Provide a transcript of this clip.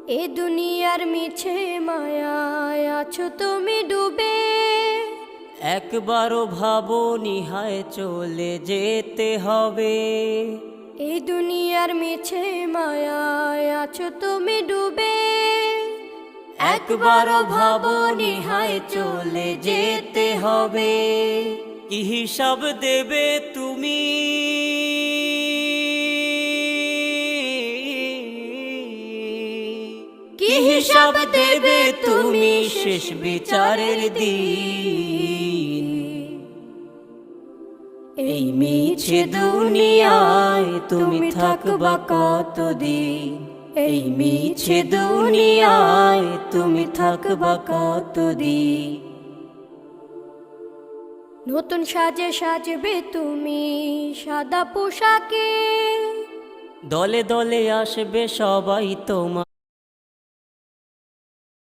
এ দুনিয়ার মিছে মায়ায় আছো তুমি ডুবে, একবারও ভাবোনি হায় চলে যেতে হবে। এই দুনিয়ার মিছে মায়ায় আছো তুমি ডুবে, একবারও ভাবোনি হায় চলে যেতে হবে। কি হিসাব দেবে তুমি, কি হিসাব দেবে তুমি শেষ বিচারের দিন। এই মিছে দুনিয়ায় তুমি থাকবা কতদিন, এই মিছে দুনিয়ায় তুমি থাকবা কতদিন। নতুন সাজে সাজবে তুমি সাদা পোশাকে, দলে দলে আসবে সবাই তোমার